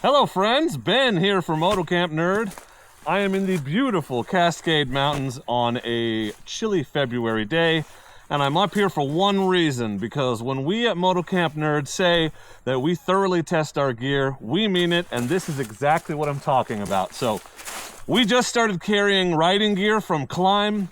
Hello friends, Ben here for Moto Camp Nerd. I am in the beautiful Cascade Mountains on a chilly February day, and I'm up here for one reason, because when we at Moto Camp Nerd say that we thoroughly test our gear, we mean it, and this is exactly what I'm talking about. So we just started carrying riding gear from Klim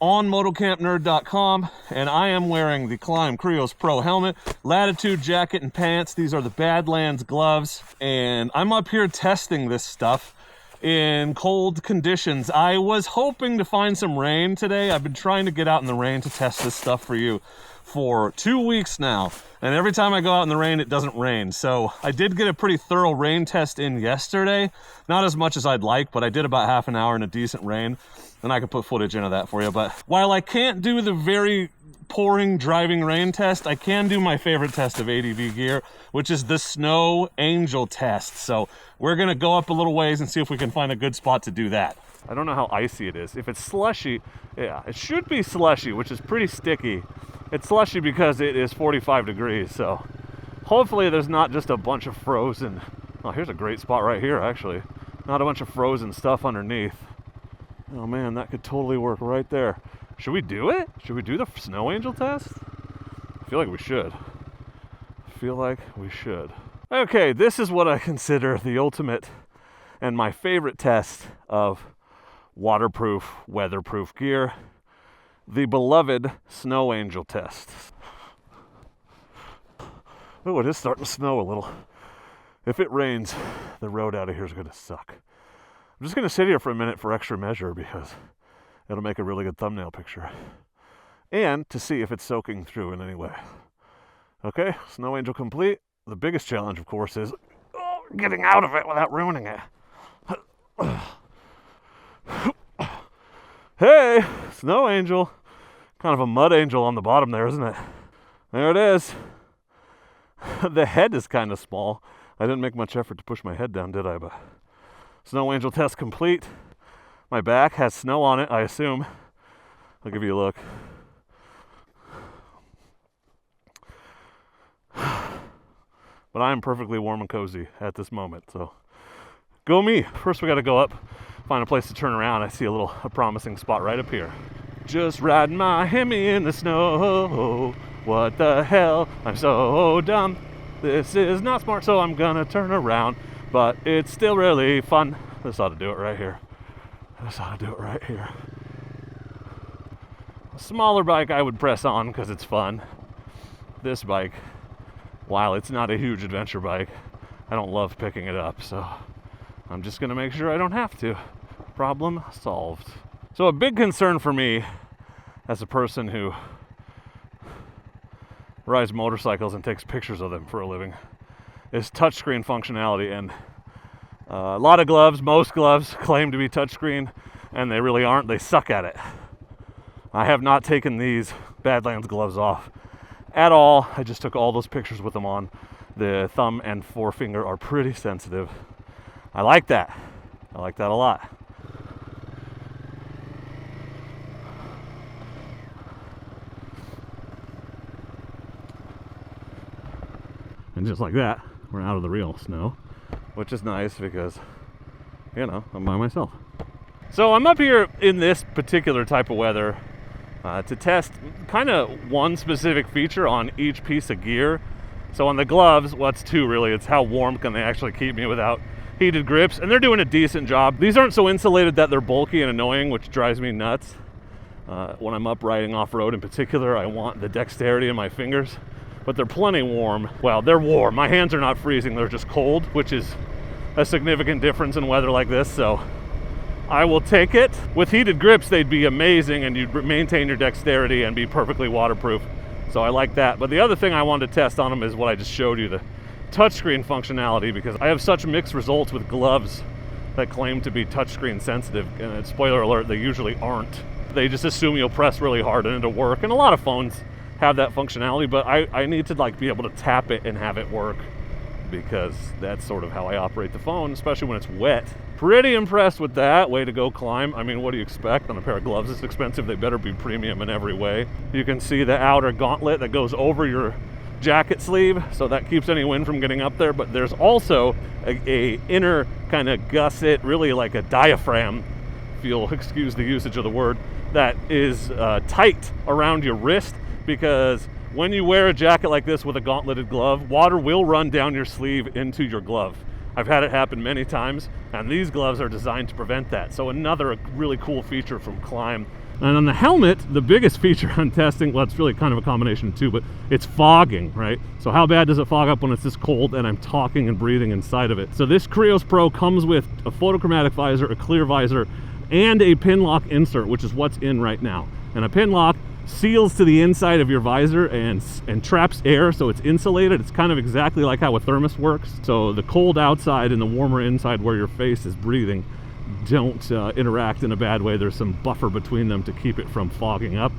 on motocampnerd.com, and I am wearing the Klim Krios Pro helmet, Latitude jacket and pants. These are the Badlands gloves, and I'm up here testing this stuff in cold conditions. I was hoping to find some rain today. I've been trying to get out in the rain to test this stuff for you for 2 weeks now, and every time I go out in the rain, it doesn't rain. So I did get a pretty thorough rain test in yesterday. Not as much as I'd like, but I did about half an hour in a decent rain, and I could put footage into that for you. But while I can't do the very pouring driving rain test, I can do my favorite test of ADV gear, which is the snow angel test. So we're gonna go up a little ways and see if we can find a good spot to do that. I don't know how icy it is. If it's slushy, yeah, it should be slushy, which is pretty sticky. It's slushy because it is 45 degrees, so hopefully there's not just a bunch of frozen. Oh, here's a great spot right here, actually. Not a bunch of frozen stuff underneath. Oh man, that could totally work right there. Should we do it? Should we do the snow angel test? I feel like we should. Okay, this is what I consider the ultimate and my favorite test of waterproof, weatherproof gear. The beloved snow angel test. Oh, it is starting to snow a little. If it rains, the road out of here is going to suck. I'm just going to sit here for a minute for extra measure because it'll make a really good thumbnail picture. And to see if it's soaking through in any way. Okay, snow angel complete. The biggest challenge, of course, is getting out of it without ruining it. Hey, snow angel. Kind of a mud angel on the bottom there, isn't it? There it is. The head is kind of small. I didn't make much effort to push my head down, did I? But snow angel test complete. My back has snow on it, I assume. I'll give you a look. But I am perfectly warm and cozy at this moment, so go me. First we got to go up, find a place to turn around. I see a promising spot right up here. Just riding my Hemi in the snow. What the hell? I'm so dumb. This is not smart, so I'm gonna turn around. But it's still really fun. This ought to do it right here. A smaller bike I would press on because it's fun. This bike, while it's not a huge adventure bike, I don't love picking it up, so I'm just gonna make sure I don't have to. Problem solved. So a big concern for me as a person who rides motorcycles and takes pictures of them for a living is touchscreen functionality. And a lot of gloves, most gloves, claim to be touchscreen, and they really aren't. They suck at it. I have not taken these Badlands gloves off at all. I just took all those pictures with them on. The thumb and forefinger are pretty sensitive. I like that a lot. And just like that, we're out of the real snow, which is nice because, you know, I'm by myself. So I'm up here in this particular type of weather to test kind of one specific feature on each piece of gear. So on the gloves, what's two really? It's how warm can they actually keep me without heated grips, and they're doing a decent job. These aren't so insulated that they're bulky and annoying, which drives me nuts. When I'm up riding off-road in particular, I want the dexterity in my fingers. But they're plenty warm. Well, they're warm. My hands are not freezing, they're just cold, which is a significant difference in weather like this, so I will take it. With heated grips, they'd be amazing, and you'd maintain your dexterity and be perfectly waterproof. So I like that. But the other thing I wanted to test on them is what I just showed you, the touchscreen functionality, because I have such mixed results with gloves that claim to be touchscreen sensitive, and spoiler alert, they usually aren't. They just assume you'll press really hard and it'll work, and a lot of phones have that functionality, but I need to be able to tap it and have it work, because that's sort of how I operate the phone, especially when it's wet. Pretty impressed with that. Way to go, Klim. I mean, what do you expect on a pair of gloves this expensive? They better be premium in every way. You can see the outer gauntlet that goes over your jacket sleeve, so that keeps any wind from getting up there, but there's also a inner kind of gusset, really like a diaphragm, if you'll excuse the usage of the word, that is tight around your wrist, because when you wear a jacket like this with a gauntleted glove, water will run down your sleeve into your glove. I've had it happen many times, and these gloves are designed to prevent that. So another really cool feature from Klim. And on the helmet, the biggest feature I'm testing, well, it's really kind of a combination too, but it's fogging, right? So how bad does it fog up when it's this cold and I'm talking and breathing inside of it? So this Krios Pro comes with a photochromatic visor, a clear visor, and a pin lock insert, which is what's in right now. And a pin lock seals to the inside of your visor and traps air, so it's insulated. It's kind of exactly like how a thermos works. So the cold outside and the warmer inside where your face is breathing don't interact in a bad way. There's some buffer between them to keep it from fogging up.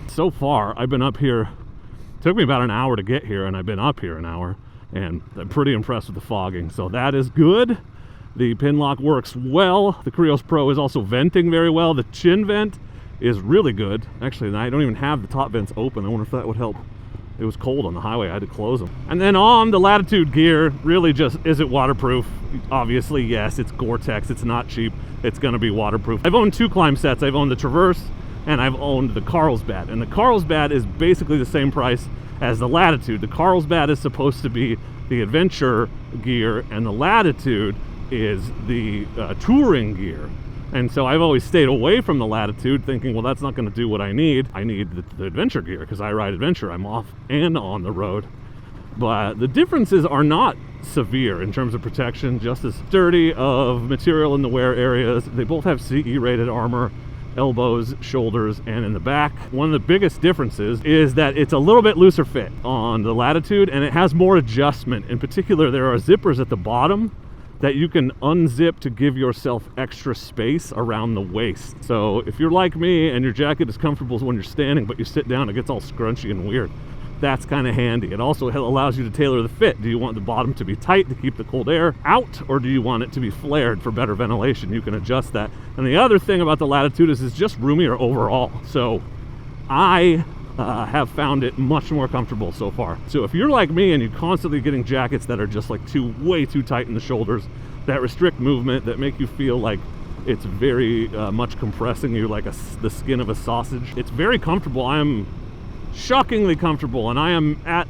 So far, I've been up here, it took me about an hour to get here, and I've been up here an hour, and I'm pretty impressed with the fogging. So that is good. The pin lock works well. The Krios Pro is also venting very well. The chin vent is really good. Actually, I don't even have the top vents open. I wonder if that would help. It was cold on the highway, I had to close them. And then on the Latitude gear, really just, is it waterproof? Obviously, yes, it's Gore-Tex, it's not cheap, it's gonna be waterproof. I've owned 2 Klim sets. I've owned the Traverse and I've owned the Carlsbad. And the Carlsbad is basically the same price as the Latitude. The Carlsbad is supposed to be the adventure gear, and the Latitude is the touring gear. And so I've always stayed away from the Latitude, thinking, well, that's not going to do what I need. I need the adventure gear, because I ride adventure. I'm off and on the road. But the differences are not severe in terms of protection, just as sturdy of material in the wear areas. They both have CE rated armor, elbows, shoulders, and in the back. One of the biggest differences is that it's a little bit looser fit on the Latitude, and it has more adjustment. In particular, there are zippers at the bottom that you can unzip to give yourself extra space around the waist. So if you're like me and your jacket is comfortable when you're standing, but you sit down, it gets all scrunchy and weird. That's kind of handy. It also allows you to tailor the fit. Do you want the bottom to be tight to keep the cold air out, or do you want it to be flared for better ventilation? You can adjust that. And the other thing about the Latitude is it's just roomier overall. So I have found it much more comfortable so far. So if you're like me and you're constantly getting jackets that are just like way too tight in the shoulders, that restrict movement, that make you feel like it's very much compressing you like the skin of a sausage, it's very comfortable. I am shockingly comfortable, and I am at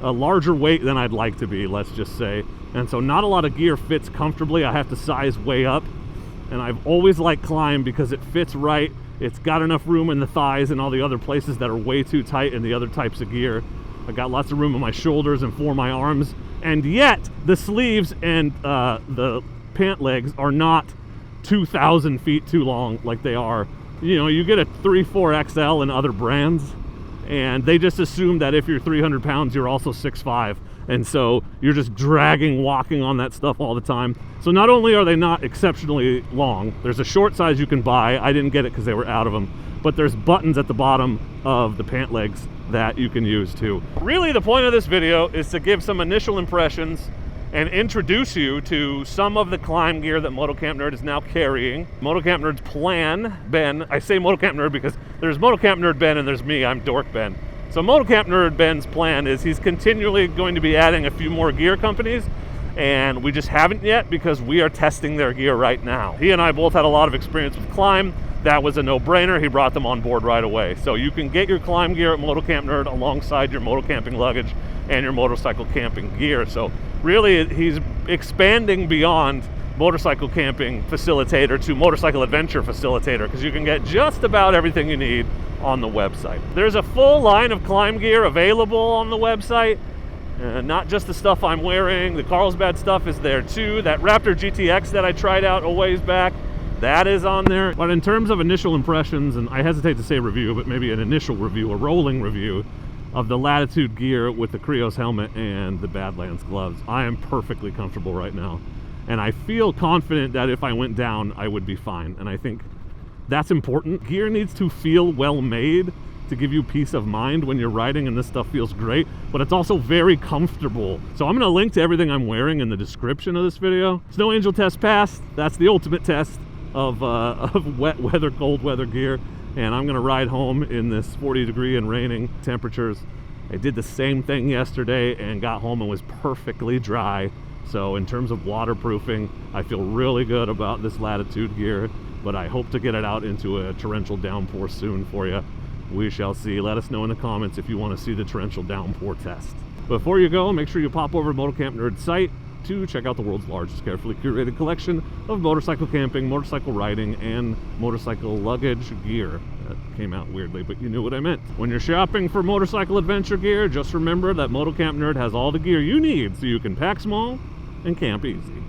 a larger weight than I'd like to be, let's just say. And so not a lot of gear fits comfortably. I have to size way up, and I've always liked Klim because it fits right. It's got enough room in the thighs and all the other places that are way too tight in the other types of gear. I've got lots of room on my shoulders and for my arms, and yet the sleeves and the pant legs are not 2,000 feet too long like they are. You know, you get a 3-4 XL in other brands, and they just assume that if you're 300 pounds, you're also 6'5", and so you're just walking on that stuff all the time. So not only are they not exceptionally long, there's a short size you can buy. I didn't get it because they were out of them, but there's buttons at the bottom of the pant legs that you can use too. Really, the point of this video is to give some initial impressions and introduce you to some of the Klim gear that Moto Camp Nerd is now carrying. Moto Camp Nerd's plan, Ben, I say Moto Camp Nerd because there's Moto Camp Nerd Ben and there's me, I'm Dork Ben. So Moto Camp Nerd Ben's plan is he's continually going to be adding a few more gear companies, and we just haven't yet because we are testing their gear right now. He and I both had a lot of experience with Klim. That was a no-brainer. He brought them on board right away. So you can get your Klim gear at Moto Camp Nerd alongside your moto camping luggage and your motorcycle camping gear. So really, he's expanding beyond motorcycle camping facilitator to motorcycle adventure facilitator, because you can get just about everything you need on the website. There's a full line of Klim gear available on the website. Not just the stuff I'm wearing. The Carlsbad stuff is there too. That Raptor GTX that I tried out a ways back, that is on there. But in terms of initial impressions, and I hesitate to say review, but maybe an initial review, a rolling review of the Latitude gear with the Krios helmet and the Badlands gloves, I am perfectly comfortable right now. And I feel confident that if I went down, I would be fine. And I think that's important. Gear needs to feel well made to give you peace of mind when you're riding, and this stuff feels great, but it's also very comfortable. So I'm gonna link to everything I'm wearing in the description of this video. Snow Angel test passed. That's the ultimate test of wet weather, cold weather gear. And I'm gonna ride home in this 40 degree and raining temperatures I did the same thing yesterday and got home and was perfectly dry. So in terms of waterproofing, I feel really good about this Latitude gear, but I hope to get it out into a torrential downpour soon for you. We shall see. Let us know in the comments if you want to see the torrential downpour test. Before you go, make sure you pop over to Moto Camp Nerd site to check out the world's largest carefully curated collection of motorcycle camping, motorcycle riding, and motorcycle luggage gear. That came out weirdly, but you knew what I meant. When you're shopping for motorcycle adventure gear, just remember that Moto Camp Nerd has all the gear you need so you can pack small and camp easy.